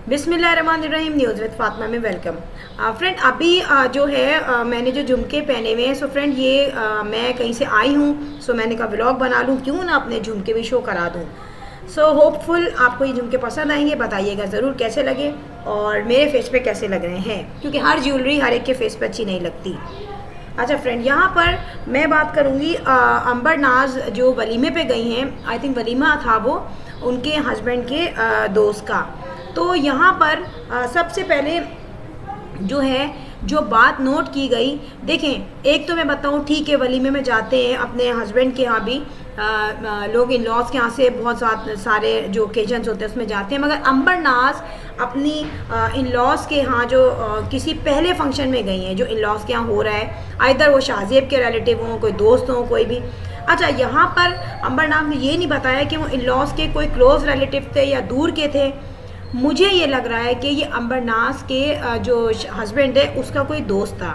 बिस्मिल्लाहिर्रहमानिर्रहीम। News with Fatima में welcome. Friend अभी जो है मैंने जो झुमके पहने हुए हैं, सो फ्रेंड ये मैं कहीं से आई हूँ, सो मैंने कहा व्लॉग बना लूँ, क्यों ना अपने झुमके भी शो करा दूँ। सो होपफुल आपको ये झुमके पसंद आएंगे, बताइएगा ज़रूर कैसे लगे और मेरे फेस पे कैसे लग रहे हैं, क्योंकि हर ज्वेलरी हर एक के फेस पे अच्छी नहीं लगती। अच्छा फ्रेंड, यहाँ पर मैं बात करूँगी अंबर नाज जो वलीमे पे गई हैं, आई थिंक वलीमा था वो उनके हस्बैंड के दोस्त का। तो यहाँ पर सबसे पहले जो है जो बात नोट की गई, देखें एक तो मैं बताऊँ, ठीक है वलीमे में जाते हैं अपने हस्बैंड के यहाँ भी लोग इन लॉज के यहाँ से बहुत सारे जो ओकेजन्स होते हैं उसमें जाते हैं, मगर अंबर नाज अपनी इन लॉज के यहाँ जो किसी पहले फंक्शन में गई हैं जो इन लॉज के यहाँ हो रहा है, आइदर वो शाहजेब के रिलेटिव हों, कोई दोस्त हों, कोई भी। अच्छा, यहाँ पर अंबर नाज ने ये नहीं बताया कि वो इन लॉज के कोई क्लोज रिलेटिव थे या दूर के थे। मुझे ये लग रहा है कि ये अंबर नाज के जो हस्बैंड है उसका कोई दोस्त था,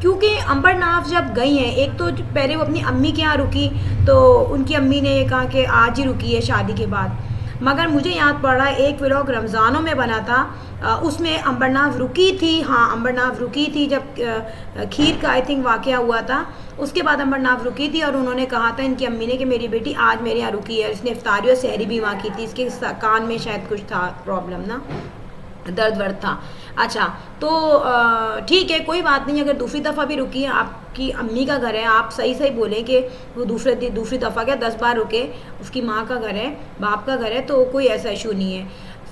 क्योंकि अंबर नाज जब गई हैं, एक तो पहले वो अपनी अम्मी के यहाँ रुकी, तो उनकी अम्मी ने ये कहा कि आज ही रुकी है शादी के बाद। मगर मुझे याद पड़ रहा है एक व्लॉग रमज़ानों में बना था, उसमें अंबर नाज रुकी थी। हाँ, अंबर नाज रुकी थी जब खीर का आई थिंक वाक़या हुआ था, उसके बाद अंबर नाज रुकी थी और उन्होंने कहा था इनकी अम्मी ने कि मेरी बेटी आज मेरे यहाँ रुकी है, इसने इफ्तारी और सहरी भी वहाँ की थी, इसके कान में शायद कुछ था प्रॉब्लम ना, दर्द वर्द था। अच्छा, तो ठीक है, कोई बात नहीं, अगर दूसरी दफ़ा भी रुकी है, आपकी अम्मी का घर है, आप सही सही बोलें कि वो दूसरी दफ़ा क्या 10 बार रुके, उसकी माँ का घर है, बाप का घर है, तो कोई ऐसा इशू नहीं है।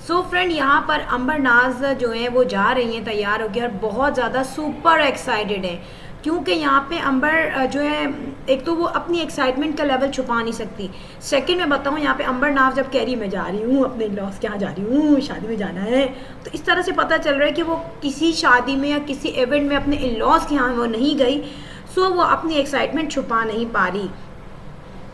सो फ्रेंड, यहाँ पर अंबर नाज जो हैं वो जा रही हैं तैयार होकर और बहुत ज़्यादा सुपर एक्साइटेड हैं, क्योंकि यहाँ पे अंबर जो है, एक तो वो अपनी एक्साइटमेंट का लेवल छुपा नहीं सकती। सेकंड में बताऊँ, यहाँ पे अंबर नाज जब कह रही मैं जा रही हूँ अपने लॉस के यहाँ जा रही हूँ, शादी में जाना है, तो इस तरह से पता चल रहा है कि वो किसी शादी में या किसी इवेंट में अपने इन लॉस के यहाँ वो नहीं गई। सो वो अपनी एक्साइटमेंट छुपा नहीं पा रही।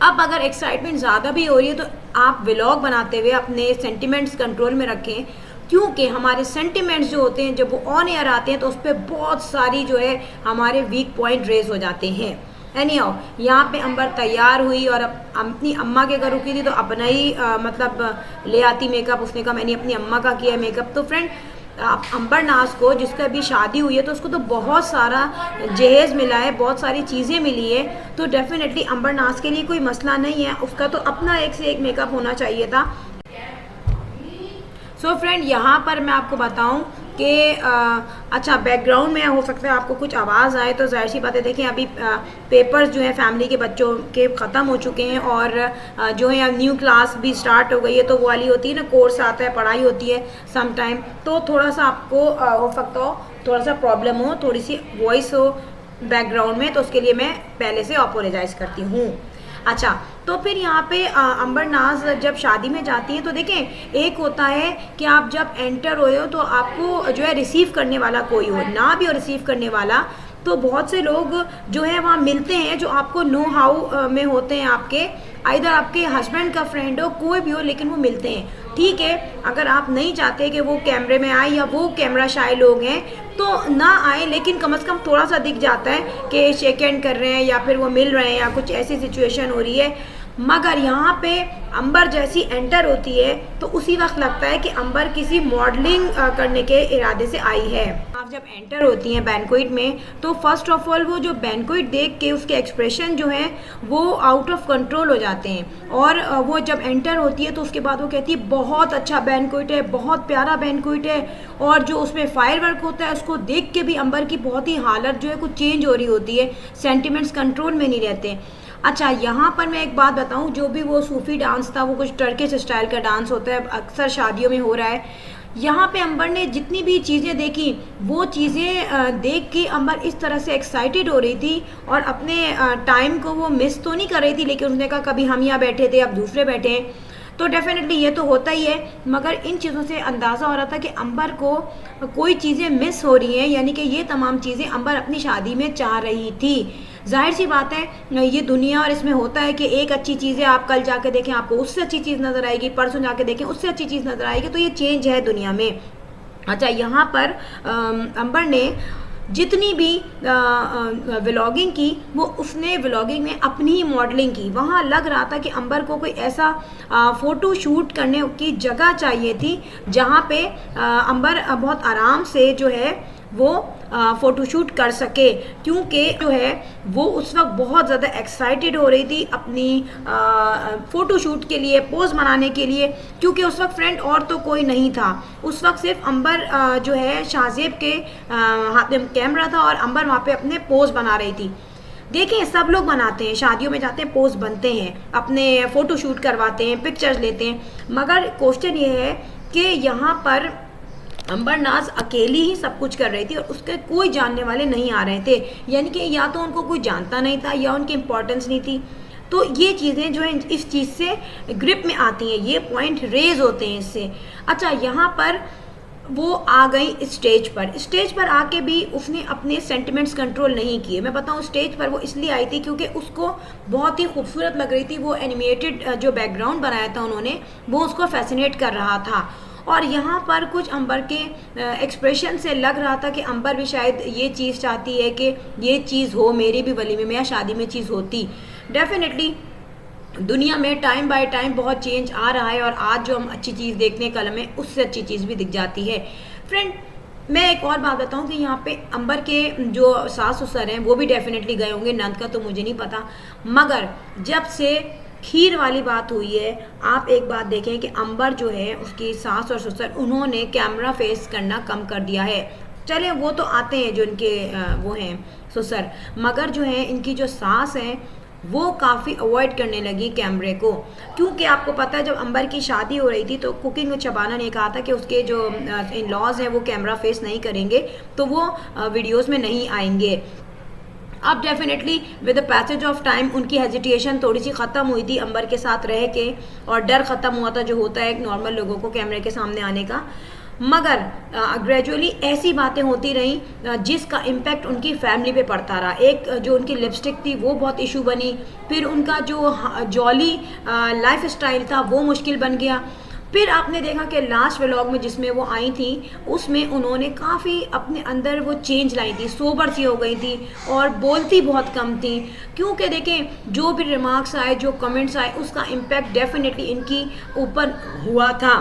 अब अगर एक्साइटमेंट ज़्यादा भी हो रही है तो आप व्लॉग बनाते हुए अपने सेंटिमेंट्स कंट्रोल में रखें, क्योंकि हमारे सेंटिमेंट्स जो होते हैं जब वो ऑन एयर आते हैं तो उस पर बहुत सारी जो है हमारे वीक पॉइंट रेज हो जाते हैं। एनी हाउ, यहाँ पे अंबर तैयार हुई और अपनी अम्मा के घर रुकी थी, तो अपना ही मतलब ले आती मेकअप। उसने कहा मैंने अपनी अम्मा का किया मेकअप। तो फ्रेंड, अंबर नाज को, जिसका अभी शादी हुई है, तो उसको तो बहुत सारा जहेज़ मिला है, बहुत सारी चीज़ें मिली है, तो डेफिनेटली अंबर नाज के लिए कोई मसला नहीं है, उसका तो अपना एक से एक मेकअप होना चाहिए था। सो फ्रेंड, यहाँ पर मैं आपको बताऊँ कि अच्छा, बैकग्राउंड में हो सकता है आपको कुछ आवाज़ आए, तो जाहिर सी बात है, देखें अभी पेपर्स जो हैं फैमिली के बच्चों के ख़त्म हो चुके हैं और जो है न्यू क्लास भी स्टार्ट हो गई है, तो वो वाली होती है ना, कोर्स आता है, पढ़ाई होती है सम टाइम, तो थोड़ा सा आपको हो सकता हो थोड़ा सा प्रॉब्लम हो, थोड़ी सी वॉइस हो बैकग्राउंड में, तो उसके लिए मैं पहले से अपोलोजाइज़ करती हूँ। अच्छा, तो फिर यहाँ पे अंबर नाज जब शादी में जाती है, तो देखें एक होता है कि आप जब एंटर हुए हो तो आपको जो है रिसीव करने वाला कोई हो, ना भी हो रिसीव करने वाला, तो बहुत से लोग जो है वहाँ मिलते हैं जो आपको नो हाउ में होते हैं, आपके आइदर आपके हस्बैंड का फ्रेंड हो, कोई भी हो, लेकिन वो मिलते हैं। ठीक है, अगर आप नहीं चाहते कि वो कैमरे में आए या वो कैमरा शाय लोग हैं तो ना आए, लेकिन कम से कम थोड़ा सा दिख जाता है कि शेक हैंड कर रहे हैं या फिर वो मिल रहे हैं या कुछ ऐसी सिचुएशन हो रही है। मगर यहाँ पे अंबर जैसी एंटर होती है तो उसी वक्त लगता है कि अंबर किसी मॉडलिंग करने के इरादे से आई है। आप जब एंटर होती हैं बैंक्वेट में, तो फर्स्ट ऑफ ऑल वो जो बैंक्वेट देख के उसके एक्सप्रेशन जो हैं वो आउट ऑफ कंट्रोल हो जाते हैं, और वो जब एंटर होती है तो उसके बाद वो कहती है बहुत अच्छा बैंक्वेट है, बहुत प्यारा बैंक्वेट है, और जो उसमें फायर वर्क होता है उसको देख के भी अंबर की बहुत ही हालत जो है कुछ चेंज हो रही होती है, सेंटिमेंट्स कंट्रोल में नहीं रहते। अच्छा, यहाँ पर मैं एक बात बताऊँ, जो भी वो सूफी डांस था, वो कुछ टर्किश स्टाइल का डांस होता है, अक्सर शादियों में हो रहा है। यहाँ पे अंबर ने जितनी भी चीज़ें देखी, वो चीज़ें देख के अंबर इस तरह से एक्साइटेड हो रही थी और अपने टाइम को वो मिस तो नहीं कर रही थी, लेकिन उसने कहा कभी हम यहाँ बैठे थे, अब दूसरे बैठे हैं, तो डेफिनेटली ये तो होता ही है। मगर इन चीज़ों से अंदाज़ा हो रहा था कि अंबर को कोई चीज़ें मिस हो रही हैं, यानी कि ये तमाम चीज़ें अंबर अपनी शादी में चाह रही थी। जाहिर सी बात है, ये दुनिया और इसमें होता है कि एक अच्छी चीज़ है, आप कल जाके देखें आपको उससे अच्छी चीज़ नज़र आएगी, परसों जाके देखें उससे अच्छी चीज़ नज़र आएगी, तो ये चेंज है दुनिया में। अच्छा, यहाँ पर अंबर ने जितनी भी व्लॉगिंग की वो उसने व्लॉगिंग में अपनी ही मॉडलिंग की। वहाँ लग रहा था कि अंबर को कोई ऐसा फ़ोटो शूट करने की जगह चाहिए थी जहाँ पे अंबर बहुत आराम से जो है वो फ़ोटोशूट कर सके, क्योंकि जो है वो उस वक्त बहुत ज़्यादा एक्साइटेड हो रही थी अपनी फ़ोटोशूट के लिए, पोज बनाने के लिए, क्योंकि उस वक्त फ्रेंड और तो कोई नहीं था। उस वक्त सिर्फ अंबर जो है शाहजेब के हाथ में कैमरा था और अंबर वहाँ पे अपने पोज बना रही थी। देखें सब लोग बनाते हैं, शादियों में जाते हैं पोज बनते हैं, अपने फ़ोटो शूट करवाते हैं, पिक्चर्स लेते हैं, मगर क्वेश्चन ये है कि यहाँ पर अंबर नाज अकेली ही सब कुछ कर रही थी और उसके कोई जानने वाले नहीं आ रहे थे, यानी कि या तो उनको कोई जानता नहीं था या उनकी इम्पोर्टेंस नहीं थी। तो ये चीज़ें जो हैं इस चीज़ से ग्रिप में आती हैं, ये पॉइंट रेज होते हैं इससे। अच्छा, यहाँ पर वो आ गई स्टेज पर आके भी उसने अपने सेंटिमेंट्स कंट्रोल नहीं किए। मैं बताऊँ, स्टेज पर वो इसलिए आई थी क्योंकि उसको बहुत ही खूबसूरत लग रही थी, वो एनिमेटेड जो बैकग्राउंड बनाया था उन्होंने वो उसको फैसिनेट कर रहा था। और यहाँ पर कुछ अंबर के एक्सप्रेशन से लग रहा था कि अंबर भी शायद ये चीज़ चाहती है कि ये चीज़ हो, मेरी भी वलीमे में या शादी में चीज़ होती। डेफिनेटली दुनिया में टाइम बाय टाइम बहुत चेंज आ रहा है और आज जो हम अच्छी चीज़ देखने कल में उससे अच्छी चीज़ भी दिख जाती है। फ्रेंड, मैं एक और बात बताऊं कि यहाँ पे अंबर के जो सास ससुर हैं वो भी डेफिनेटली गए होंगे, नंद का तो मुझे नहीं पता, मगर जब से खीर वाली बात हुई है, आप एक बात देखें कि अंबर जो है उसकी सास और ससुर उन्होंने कैमरा फेस करना कम कर दिया है। चले वो तो आते हैं जो इनके वो हैं ससुर, मगर जो है इनकी जो सास हैं वो काफ़ी अवॉइड करने लगी कैमरे को, क्योंकि आपको पता है जब अंबर की शादी हो रही थी तो कुकिंग में शबाना ने कहा था कि उसके जो इन लॉज हैं वो कैमरा फेस नहीं करेंगे तो वो वीडियोस में नहीं आएंगे। अब definitely with the passage of time उनकी हेजिटेशन थोड़ी सी ख़त्म हुई थी अंबर के साथ रह के, और डर ख़त्म हुआ था जो होता है एक नॉर्मल लोगों को कैमरे के सामने आने का। मगर ग्रेजुअली ऐसी बातें होती रहीं जिसका इम्पैक्ट उनकी फैमिली पे पड़ता रहा। एक जो उनकी लिपस्टिक थी वो बहुत इशू बनी, फिर उनका जो जॉली लाइफ स्टाइल था वो मुश्किल बन गया। फिर आपने देखा कि लास्ट व्लॉग में जिसमें वो आई थी उसमें उन्होंने काफ़ी अपने अंदर वो चेंज लाई थी, सोबर सी हो गई थी और बोलती बहुत कम थी, क्योंकि देखें जो भी रिमार्क्स आए, जो कमेंट्स आए, उसका इम्पैक्ट डेफिनेटली इनकी ऊपर हुआ था।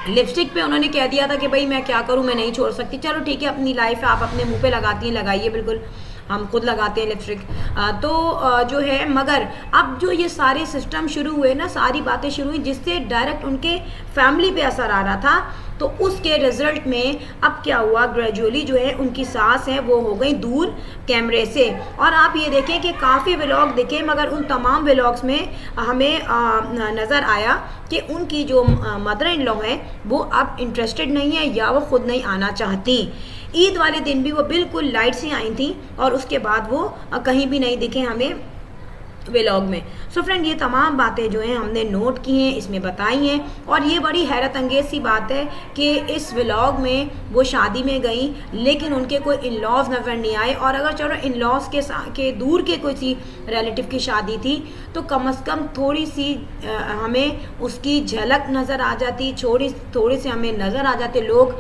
लिपस्टिक पे उन्होंने कह दिया था कि भाई मैं क्या करूं, मैं नहीं छोड़ सकती। चलो ठीक है, अपनी लाइफ है, आप अपने मुंह पे लगाती हैं, लगाइए, बिल्कुल हम खुद लगाते हैं लिपस्टिक। जो है, मगर अब जो ये सारे सिस्टम शुरू हुए ना, सारी बातें शुरू हुई जिससे डायरेक्ट उनके फैमिली पे असर आ रहा था, तो उसके रिजल्ट में अब क्या हुआ, ग्रेजुअली जो है उनकी सास है वो हो गई दूर कैमरे से। और आप ये देखें कि काफ़ी व्लॉग दिखे, मगर उन तमाम व्लॉग्स में हमें नज़र आया कि उनकी जो मदर इन लॉ है वो अब इंटरेस्टेड नहीं है या वो खुद नहीं आना चाहती। ईद वाले दिन भी वो बिल्कुल लाइट से आई थी और उसके बाद वो कहीं भी नहीं दिखे हमें व्लॉग में। सो फ्रेंड, ये तमाम बातें जो हैं हमने नोट की हैं, इसमें बताई हैं, और ये बड़ी हैरत अंगेज़ सी बात है कि इस व्लॉग में वो शादी में गई लेकिन उनके कोई इन लॉज नज़र नहीं आए। और अगर चलो इन लॉज के दूर के कोई सी रिलेटिव की शादी थी तो कम से कम थोड़ी सी हमें उसकी झलक नज़र आ जाती, थोड़ी सी हमें नज़र आ जाते लोग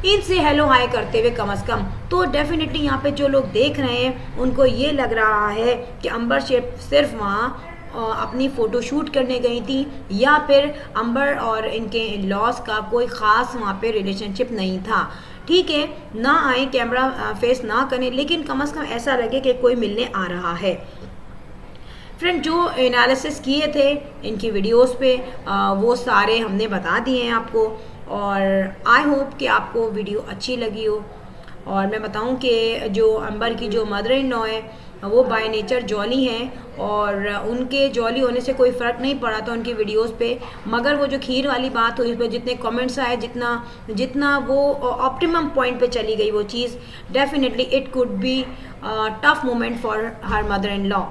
इनसे हेलो हाय करते हुए कम से कम। तो डेफिनेटली यहाँ पे जो लोग देख रहे हैं उनको ये लग रहा है कि अंबर सिर्फ वहाँ अपनी फ़ोटो शूट करने गई थी, या फिर अंबर और इनके लॉस का कोई ख़ास वहाँ पे रिलेशनशिप नहीं था। ठीक है, ना आए, कैमरा फेस ना करें, लेकिन कम से कम ऐसा लगे कि कोई मिलने आ रहा है। फ्रेंड, जो एनालिसिस किए थे इनकी वीडियोस पे वो सारे हमने बता दिए हैं आपको, और आई होप कि आपको वीडियो अच्छी लगी हो। और मैं बताऊं कि जो अंबर की जो मदर इन लॉ है वो बाय नेचर जॉली हैं और उनके जॉली होने से कोई फ़र्क नहीं पड़ा था उनकी वीडियोस पे, मगर वो जो खीर वाली बात हुई, इस पर जितने कमेंट्स आए, जितना वो ऑप्टिमम पॉइंट पे चली गई वो चीज़, definitely it could be tough moment for her mother in law.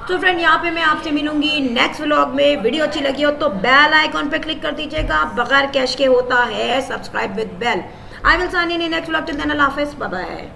तो फ्रेंड, यहाँ पे मैं आपसे मिलूंगी नेक्स्ट व्लॉग में। वीडियो अच्छी लगी हो तो बेल आइकॉन पे क्लिक कर दीजिएगा, बगैर कैश के होता है subscribe with bell. I will sign in next vlog, till then अल्लाह हाफिज़, बाय बाय।